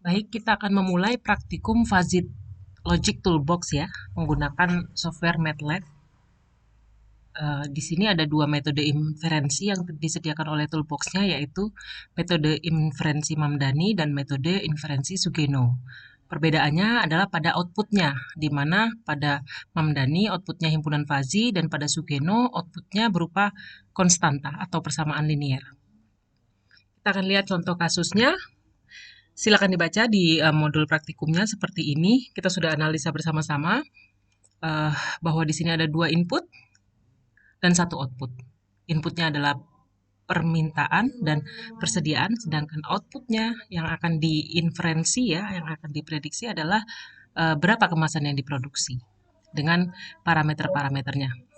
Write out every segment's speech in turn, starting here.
Baik, kita akan memulai praktikum Fuzzy Logic Toolbox ya, menggunakan software MATLAB. Di sini ada dua metode inferensi yang disediakan oleh toolbox-nya, yaitu metode inferensi Mamdani dan metode inferensi Sugeno. Perbedaannya adalah pada outputnya, di mana pada Mamdani outputnya himpunan fuzzy dan pada Sugeno outputnya berupa konstanta atau persamaan linier. Kita akan lihat contoh kasusnya. Silakan dibaca di modul praktikumnya seperti ini. Kita sudah analisa bersama-sama bahwa di sini ada dua input dan satu output. Inputnya adalah permintaan dan persediaan, sedangkan outputnya yang akan diinferensi ya, yang akan diprediksi adalah berapa kemasan yang diproduksi dengan parameter-parameternya.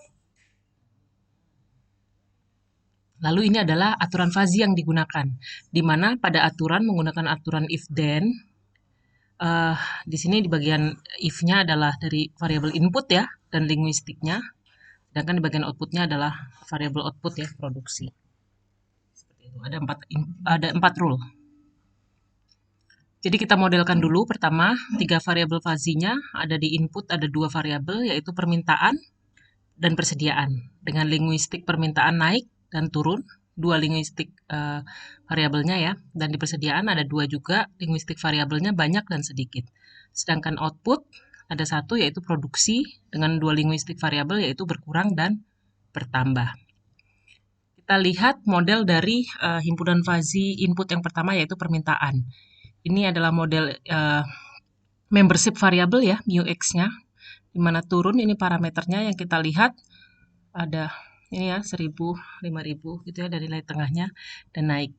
Lalu ini adalah aturan fuzzy yang digunakan, di mana pada aturan menggunakan aturan if then. Di sini di bagian if-nya adalah dari variabel input ya, dan linguistiknya. Sedangkan di bagian outputnya adalah variabel output ya, produksi. Seperti itu. Ada empat rule. Jadi kita modelkan dulu. Pertama, 3 variabel fuzzy-nya ada di input, ada 2 variabel, yaitu permintaan dan persediaan. Dengan linguistik permintaan naik dan turun, 2 linguistik variabelnya ya. Dan di persediaan ada 2 juga linguistik variabelnya, banyak dan sedikit. Sedangkan output ada 1 yaitu produksi dengan 2 linguistik variabel yaitu berkurang dan bertambah. Kita lihat model dari himpunan fuzzy input yang pertama yaitu permintaan. Ini adalah model membership variable ya, mu(x)-nya. Di mana turun ini parameternya yang kita lihat ada ini ya 1000, 5000 gitu ya dari nilai tengahnya, dan naik.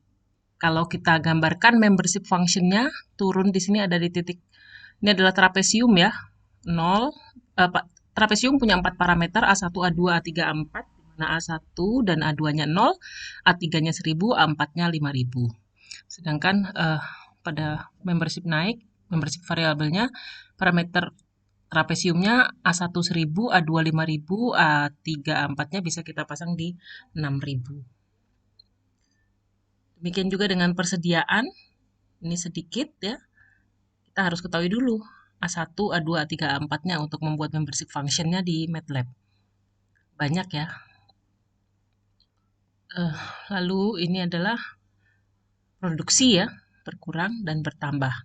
Kalau kita gambarkan membership function-nya, turun di sini ada di titik, ini adalah trapesium ya, 0, trapesium punya 4 parameter, A1, A2, A3, A4, di mana A1 dan A2-nya 0, A3-nya 1000, A4-nya 5000. Sedangkan pada membership naik, membership variabelnya, parameter trapesiumnya A1 1000, A2 5000, A3 A4-nya bisa kita pasang di 6000. Demikian juga dengan persediaan, ini sedikit ya. Kita harus ketahui dulu A1, A2, A3, A4-nya untuk membuat membership function-nya di MATLAB. Banyak ya. Lalu ini adalah produksi ya, berkurang dan bertambah.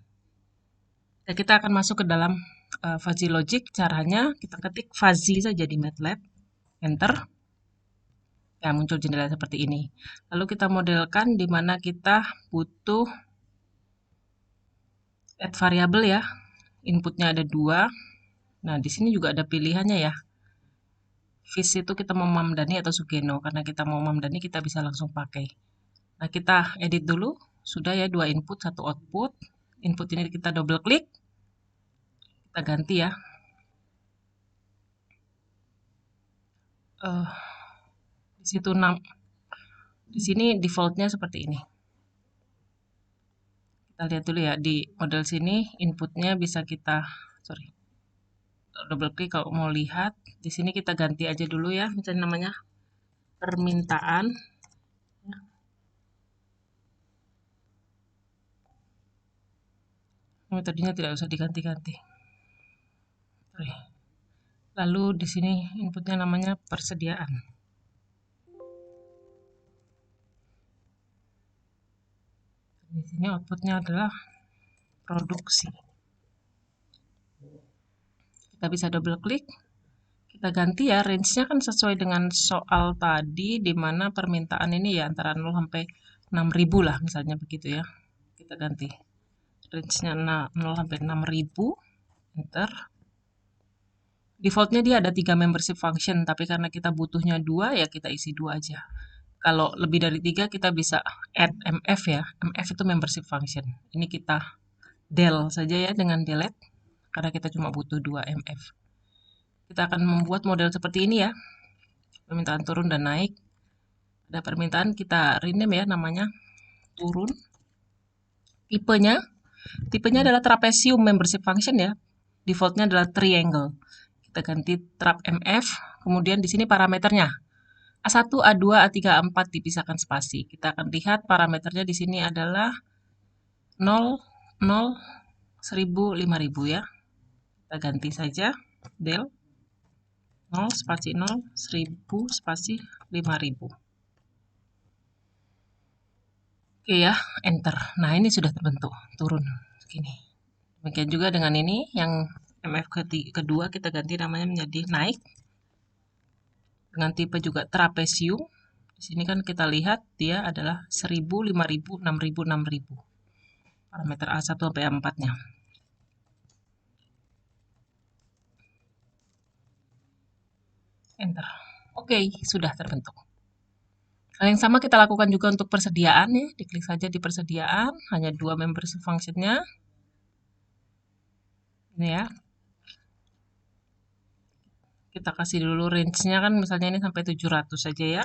Nah, kita akan masuk ke dalam fuzzy logic. Caranya kita ketik fuzzy saja di MATLAB, enter. Ya, muncul jendela seperti ini. Lalu kita modelkan di mana kita butuh add variabel ya. Inputnya ada 2. Nah, di sini juga ada pilihannya ya. Fish itu kita mau Mamdani atau Sugeno. Karena kita mau Mamdani, kita bisa langsung pakai. Nah, kita edit dulu. Sudah ya, 2 input, 1 output. Input ini kita double klik. Kita ganti ya. Di situ di sini defaultnya seperti ini. Kita lihat dulu ya, di model sini inputnya bisa kita, double klik kalau mau lihat. Di sini kita ganti aja dulu ya, misalnya namanya permintaan. Metodenya tidak usah diganti-ganti. Lalu di sini inputnya namanya persediaan. Di sini outputnya adalah produksi. Kita bisa double klik. Kita ganti ya, range-nya kan sesuai dengan soal tadi, di mana permintaan ini ya antara 0 sampai 6000 lah, misalnya begitu ya. Kita ganti. Range-nya 0 sampai 6000, enter. Defaultnya dia ada 3 membership function, tapi karena kita butuhnya 2, ya kita isi 2 aja. Kalau lebih dari 3, kita bisa add mf ya. Mf itu membership function. Ini kita del saja ya dengan delete, karena kita cuma butuh 2 mf. Kita akan membuat model seperti ini ya. Permintaan turun dan naik. Ada permintaan, kita rename ya namanya turun. Tipenya adalah trapesium membership function ya. Defaultnya adalah triangle. Kita ganti trap mf, kemudian di sini parameternya. A1, A2, A3, A4 dipisahkan spasi. Kita akan lihat parameternya di sini adalah 0, 0, 1000, 5000 ya. Kita ganti saja del 0 spasi 0, 1000 spasi 5000. Oke ya, enter. Nah, ini sudah terbentuk, turun segini. Demikian juga dengan ini yang MF kedua kita ganti namanya menjadi naik. Dengan tipe juga trapesium. Di sini kan kita lihat dia adalah 1000, 5000, 6000, 6000. Parameter A1 sampai A4-nya. Enter. Oke, sudah terbentuk. Hal yang sama kita lakukan juga untuk persediaan ya. Diklik saja di persediaan, hanya 2 membership function-nya. Ini ya. Kita kasih dulu range-nya kan misalnya ini sampai 700 saja ya.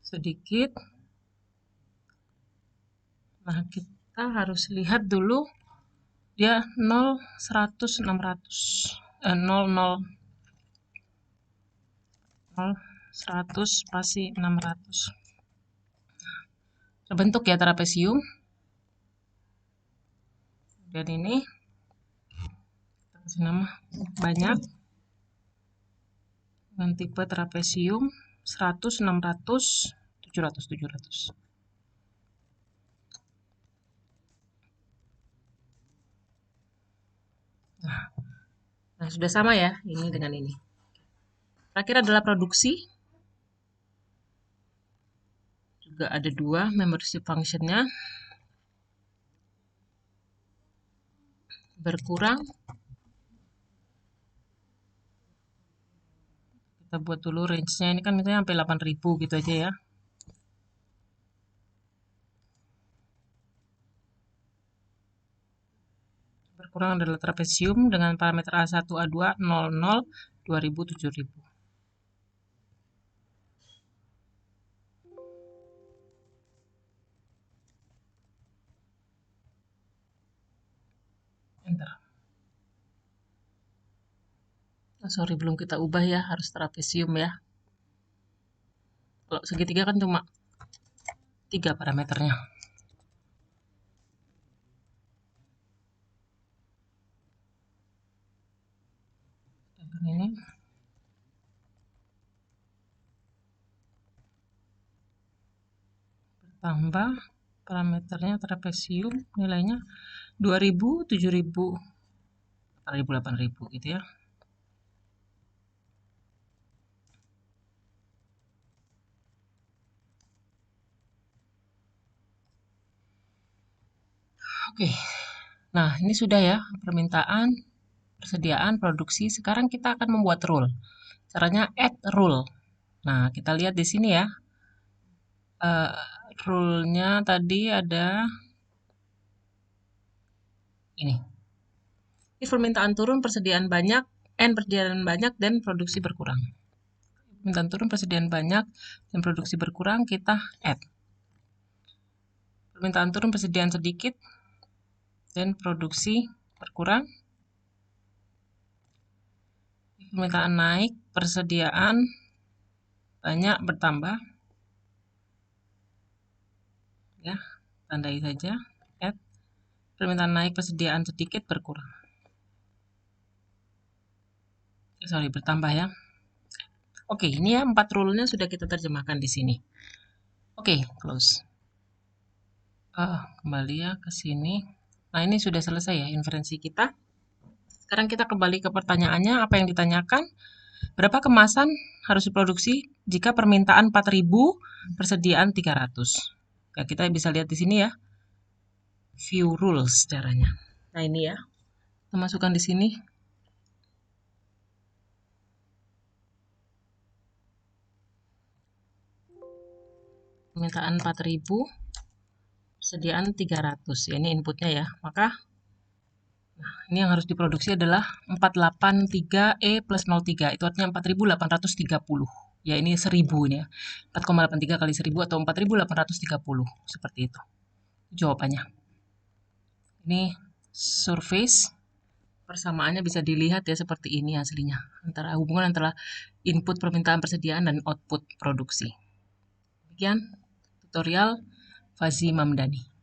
Sedikit. Nah, kita harus lihat dulu dia 0, 100, 600. 0, 0, 0, 100 spasi 600. Terbentuk ya trapesium. Dan ini kita kasih nama banyak dengan tipe trapesium 100, 600, 700, 700. Nah, sudah sama ya ini dengan ini. Terakhir adalah produksi. Juga ada 2 membership function-nya. Berkurang. Kita buat dulu range-nya, ini kan misalnya sampai 8000 gitu aja ya. Berkurang adalah trapesium dengan parameter A1, A2, 00, 2000, 7000. Enter. Oh, sorry, belum kita ubah ya, harus trapesium ya. Kalau segitiga kan cuma 3 parameternya. Ini bertambah parameternya trapesium, nilainya 2000, 7000, 8000, 8000 gitu ya. Oke. Nah, ini sudah ya permintaan, persediaan, produksi. Sekarang kita akan membuat rule. Caranya add rule. Nah, kita lihat di sini ya. Rule-nya tadi ada ini. If permintaan turun, persediaan banyak, persediaan banyak dan produksi berkurang. Permintaan turun, persediaan banyak dan produksi berkurang, kita add. Permintaan turun, persediaan sedikit dan produksi berkurang. Permintaan naik, persediaan banyak bertambah. Ya, tandai saja add. Permintaan naik, persediaan sedikit berkurang. Sorry, bertambah ya. Oke, ini ya 4 rule-nya sudah kita terjemahkan di sini. Oke, close. Kembali ya ke sini. Nah, ini sudah selesai ya inferensi kita. Sekarang kita kembali ke pertanyaannya, apa yang ditanyakan? Berapa kemasan harus diproduksi jika permintaan 4000, persediaan 300? Ya, kita bisa lihat di sini ya. View rules caranya. Nah, ini ya. Kita masukkan di sini. Permintaan 4000, persediaan 300. Ya, ini inputnya ya. Maka ini yang harus diproduksi adalah 483E plus 03. Itu artinya 4830. Ya, ini 1000 ini ya. 4,83 kali 1000 atau 4830. Seperti itu. Jawabannya. Ini surface Persamaannya bisa dilihat ya seperti ini hasilnya. Hubungan antara input permintaan persediaan dan output produksi. Demikian tutorial Fuzzy Mamdani.